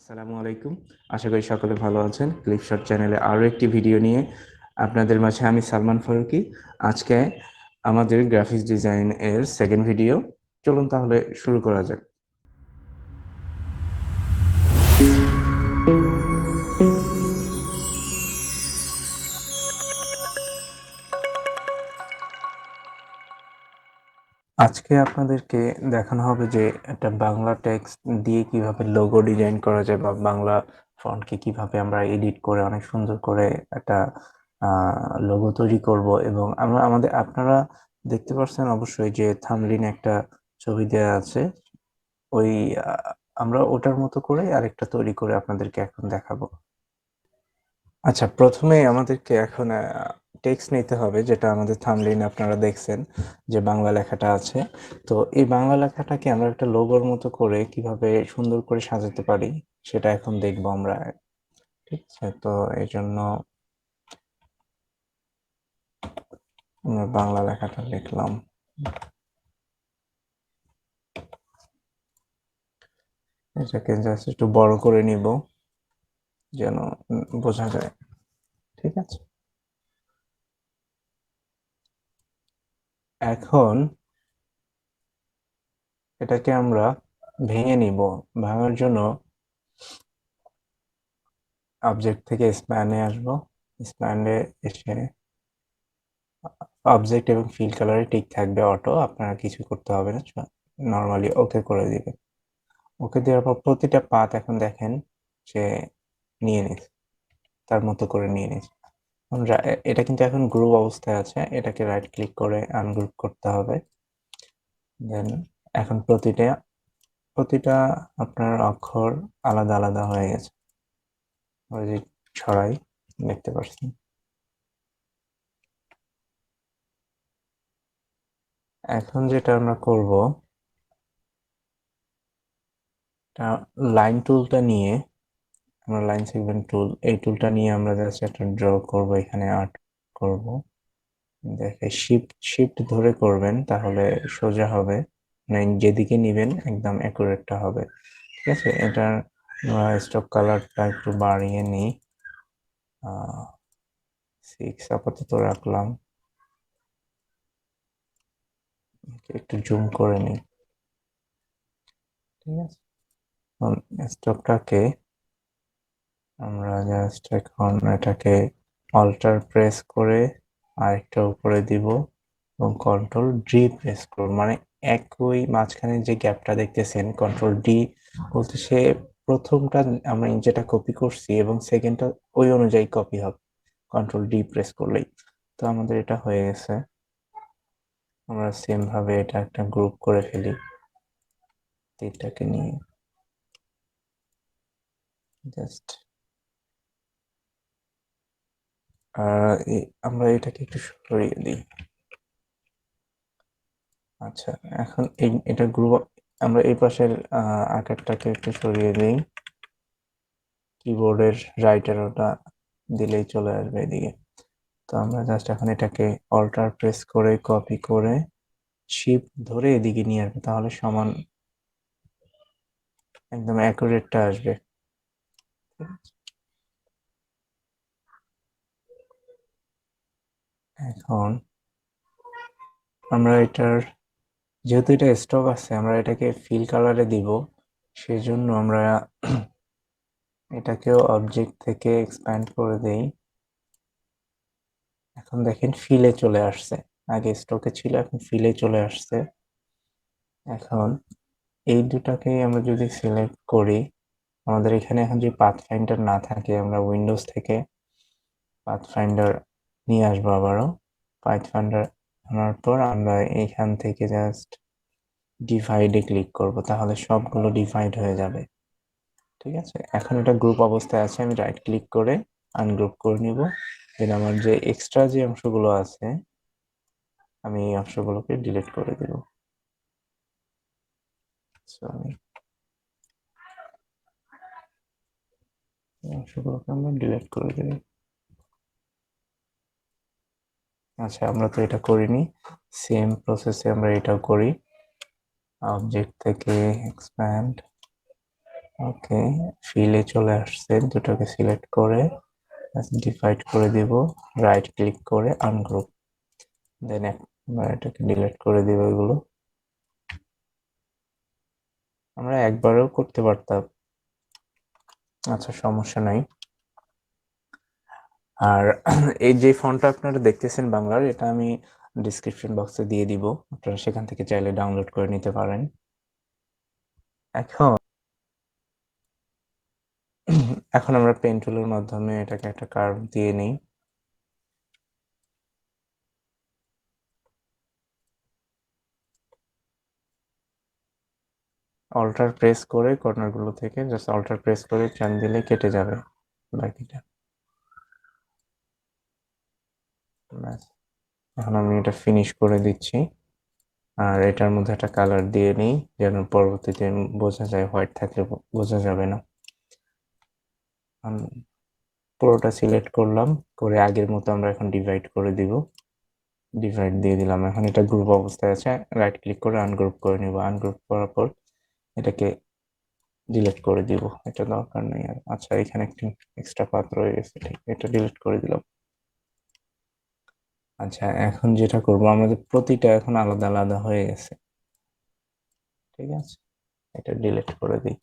আসসালামু আলাইকুম। আশা করি সকলে ভালো আছেন। ক্লিপশট চ্যানেলে আরও একটি ভিডিও নিয়ে আপনাদের মাঝে আমি সালমান ফারুকী। আজকে আমাদের গ্রাফিক্স ডিজাইন এর সেকেন্ড ভিডিও। চলুন তাহলে শুরু করা যাক। আজকে আপনাদেরকে দেখানো হবে যে একটা বাংলা টেক্সট দিয়ে কিভাবে লোগো ডিজাইন করা যায় বা বাংলা ফন্টকে কিভাবে আমরা এডিট করে অনেক সুন্দর করে একটা লোগো তৈরি করব। এবং আপনারা দেখতে পাচ্ছেন অবশ্যই যে থাম্বনেইলে একটা ছবি দেওয়া আছে। ওই আমরা ওটার মতো করে আরেকটা তৈরি করে আপনাদেরকে এখন দেখাবো। আচ্ছা, প্রথমে আমাদেরকে এখন টেক্সট নিতে হবে, যেটা আমাদের থাম্বনেইলে আপনারা দেখছেন যে বাংলা লেখাটা আছে। তো এই বাংলা লেখাটাকে আমরা একটা লোগোর মতো করে কিভাবে সুন্দর করে সাজাতে পারি সেটা এখন দেখবো আমরা। ঠিক আছে, তো এই জন্য আমরা বাংলা লেখাটা লিখলাম। এটাকে জাস্ট একটু বড় করে নিব যেন বোঝা যায়। ঠিক আছে, এখন এটাকে আমরা ভেঙে নিব। ভাঙার জন্য অবজেক্ট থেকে স্প্যানে আসবো। স্প্যানে এসে অবজেক্ট এবং ফিল কালারে টিক থাকবে অটো, আপনারা কিছু করতে হবে না, নর্মালি ওকে করে দিবে। ওকে দেওয়ার পর প্রতিটা পাত এখন দেখেন সে নিয়ে নিচ্ছে, তার মতো করে নিয়ে নিচ্ছে। এটা কিন্তু এখন গ্রুপ অবস্থায় আছে, এটাকে রাইট ক্লিক করে আনগ্রুপ করতে হবে। দেন এখন প্রতিটা আপনার অক্ষর আলাদা আলাদা হয়ে গেছে। ওই যে ছড়াই দেখতে পাচ্ছেন। এখন যেটা আমরা করব, লাইন টুলটা নিয়ে আমরা লাইন সেগমেন্ট টুল, এই টুলটা নিয়ে আমরা জাস্ট একটা ড্র করব, এখানে আর্ট করব। দেখে শিফট শিফট ধরে করবেন, তাহলে সোজা হবে, মানে যেদিকে নিবেন একদম অ্যাকুরেটটা হবে। ঠিক আছে, এটার স্টক কালারটা একটু বাড়িয়ে নিই, 6 আপাতত রাখলাম। একটু জুম করে নিই। ঠিক আছে, স্টকটাকে আমরা জাস্ট এখন এটাকে অল্টার প্রেস করে আরেকটা উপরে দিব এবং কন্ট্রোল ডি প্রেস করব, মানে একই মাঝখানে যে গ্যাপটা দেখতেছেন কন্ট্রোল ডি বলতে সে প্রথমটা আমরা যেটা কপি করছি এবং সেকেন্ডটা ওই অনুযায়ী কপি হবে কন্ট্রোল ডি প্রেস করলেই। তো আমাদের এটা হয়ে গেছে। আমরা সেম ভাবে এটা একটা গ্রুপ করে ফেলি তিনটাকে নিয়ে, জাস্ট আমরা এটাকে একটু সরিয়ে দিই। আচ্ছা, এখন এটা গ্রুপ, আমরা এই পাশের আকারটাকে একটু সরিয়ে দিই। কিবোর্ডের রাইট অ্যারোটা দিলেই চলে আসবে এদিকে। তো আমরা জাস্ট এখন এটাকে অল্টার প্রেস করে কপি করে শিফট ধরে এদিকে নিয়ে আসবে, তাহলে সমান একদম অ্যাকুরেটটা আসবে। এখন আমরা এটার, যেহেতু এটা স্টক আছে, আমরা এটাকে ফিল কালারে দিব। সেজন্য আমরা এটাকেও অবজেক্ট থেকে এক্সপ্যান্ড করে দেই। এখন দেখেন ফিলে চলে আসছে, আগে স্টকে ছিল এখন ফিলে চলে আসছে। এখন এই দুটাকেই আমরা যদি সিলেক্ট করি, আমাদের এখানে এখন যদি পাথ ফাইন্ডার না থাকে, আমরা উইন্ডোজ থেকে পাথ ফাইন্ডার নিয়ে আসবো আবারও। পাথ ফাইন্ডার আনার পর আমরা এইখান থেকে জাস্ট ডিভাইডে ক্লিক করব, তাহলে সবগুলো ডিভাইড হয়ে যাবে। ঠিক আছে, এখন এটা গ্রুপ অবস্থায় আছে, আমি রাইট ক্লিক করে আনগ্রুপ করে নিব। দেন আমার যে এক্সট্রা যে অংশগুলো আছে আমি এই অংশগুলোকে ডিলিট করে দিব। সরি, এই অংশগুলোকে আমরা ডিলিট করে দিব। আচ্ছা, আমরা তো এটা করিনি, সেম প্রসেসে আমরা এটাও করি। অবজেক্ট থেকে এক্সপ্যান্ড ওকে, ফিলে চলে আসছে, দুটোকে সিলেক্ট করে ডিভাইড করে দিব, রাইট ক্লিক করে আনগ্রুপ, দেন একবার এটাকে ডিলিট করে দিব। এগুলো আমরা একবারেও করতে পারতাম, আচ্ছা সমস্যা নাই। আর এই যে ফন্টটা আপনারা দেখতেছেন বাংলার, এটা আমি ডিসক্রিপশন বক্সে দিয়ে দিব, আপনারা সেখান থেকে চাইলে ডাউনলোড করে নিতে পারেন। এখন এখন আমরা পেন টুলের মাধ্যমে এটাকে একটা কার্ভ দিয়ে নিই। অল্টার প্রেস করে কর্নারগুলো থেকে জাস্ট অল্টার প্রেস করে টান দিলে কেটে যাবে বাকিটা। ব্যাস, এখন আমি এটা ফিনিশ করে দিচ্ছি। আর এটার মধ্যে একটা কালার দিয়ে নিই, যেন পরবর্তীতে বোঝা যায়, হোয়াইট থাকলে বোঝা যাবে না। পুরোটা সিলেক্ট করলাম, করে আগের মতো আমরা এখন ডিভাইড করে দিব। ডিভাইড দিয়ে দিলাম, এখন এটা গ্রুপ অবস্থায় আছে, রাইট ক্লিক করে আনগ্রুপ করে নিব। আনগ্রুপ করার পর এটাকে ডিলিট করে দিব, এটা দরকার নেই আর। আচ্ছা, এখানে একটি এক্সট্রা পাথ রয়ে গেছে, ঠিক, এটা ডিলিট করে দিলাম। আচ্ছা, এখন যেটা করব, আমাদের প্রতিটা এখন আলাদা আলাদা হয়ে গেছে, ঠিক আছে, এটা ডিলিট করে দিই।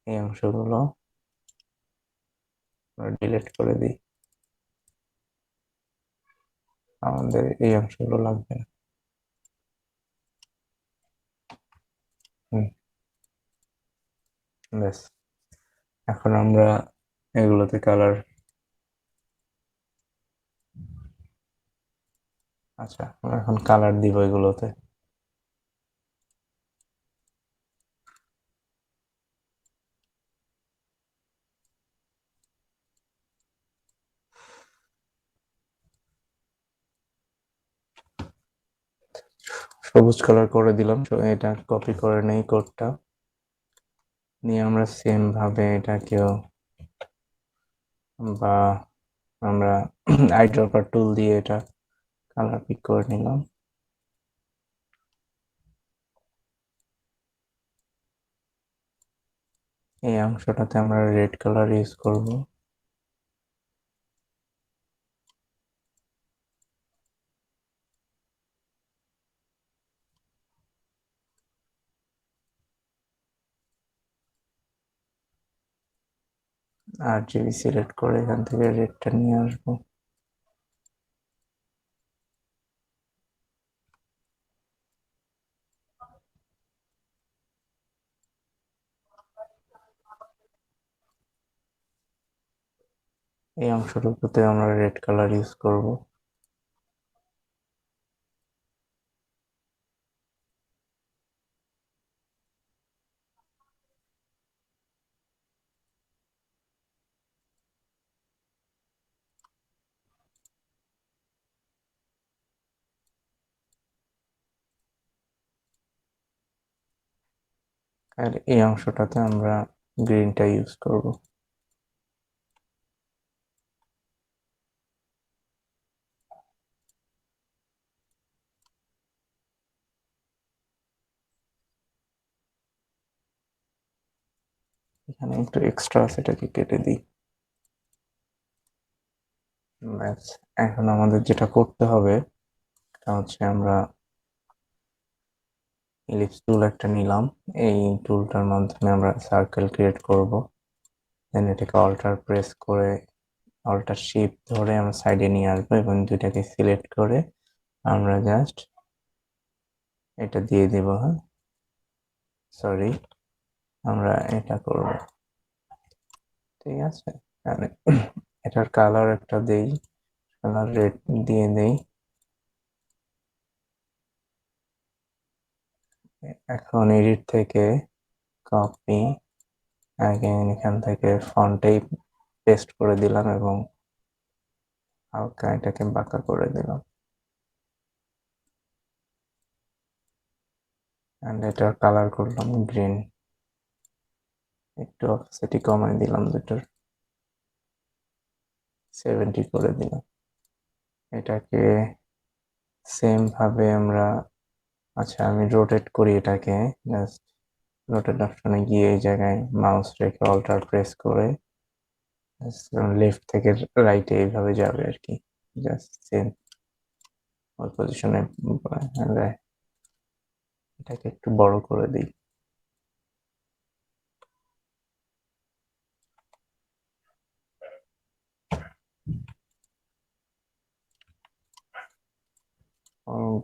এই অংশগুলো ডিলিট করে দিই, আমাদের এই অংশগুলো লাগবে না। হুম, ব্যাস, এখন আমরা এগুলোতে কালার, আচ্ছা আমরা এখন কালার দিব এগুলোতে। সবুজ কালার করে দিলাম, তো এটা কপি করে নেই কোডটা, নিয়ে আমরা সেম ভাবে এটাকেও, বা আমরা আইড্রপার টুল দিয়ে এটা কালার পিক করে নিলাম। এই অংশটাতে আমরা রেড কালার ইউজ করব। আর জিবি সিলেক্ট করে এখান থেকে রেডটা নিয়ে আসবো। এই অংশটুকুতে আমরা রেড কালার ইউজ করব। আর এই অংশটাতে আমরা গ্রিনটা ইউজ করব। এখানে একটু এক্সট্রা আছে, এটাকে কেটে দিই। ব্যাস, এখন আমাদের যেটা করতে হবে তা হচ্ছে আমরা ইলিপস টুল একটা নিলাম, এই টুলটার মাধ্যমে আমরা সার্কেল ক্রিয়েট করব। দেন এটাকে অল্টার প্রেস করে, অল্টার শিফট ধরে আমরা সাইডে নিয়ে আসবো এবং দুইটাকে সিলেক্ট করে আমরা জাস্ট এটা দিয়ে দিব। হ্যাঁ, সরি, আমরা এটা করব, ঠিক আছে। মানে এটার কালার একটা দেই, কালার রেড দিয়ে দেই। এখন এডিট থেকে কপি, আগে এখান থেকে ফন্টেই পেস্ট করে দিলাম এবং হালকা এটাকে বাঁকা করে দিলাম, এন্ড এটার কালার করলাম গ্রিন, একটু অপসিটি কমাই দিলাম, দুটোর 70 করে দিলাম। এটাকে সেম ভাবে আমরা, আচ্ছা আমি রোটেট করি এটাকে, জাস্ট রোটেট অপশনে গিয়ে এই জায়গায় মাউস রেখে অল্টার প্রেস করে লেফট থেকে রাইটে এইভাবে যাবে আর কি, জাস্ট সেম ওই পজিশনে। এটাকে একটু বড় করে দিই।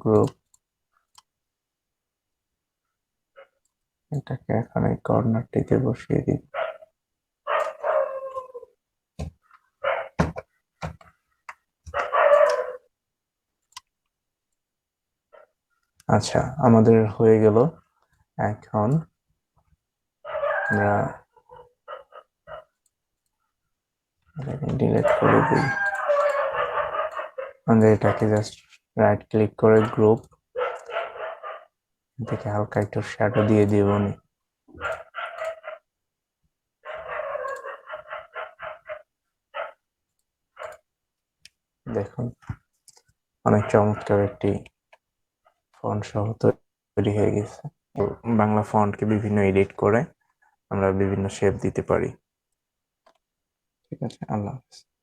গ্রুপ, এটাকে এখন এই কর্নারটিতে বসিয়ে দিই। আচ্ছা, আমাদের হয়ে গেল। এখন আমরা ডিলিট করে দিই। আমাদের এটাকে জাস্ট রাইট ক্লিক করে গ্রুপ থেকে হালকা একটু শ্যাডো দিয়ে দিব। দেখুন অনেক চমৎকার একটি ফন্ট সহ তৈরি হয়ে গেছে। বাংলা ফন্টকে বিভিন্ন এডিট করে আমরা বিভিন্ন শেপ দিতে পারি। ঠিক আছে, আল্লাহ হাফেজ।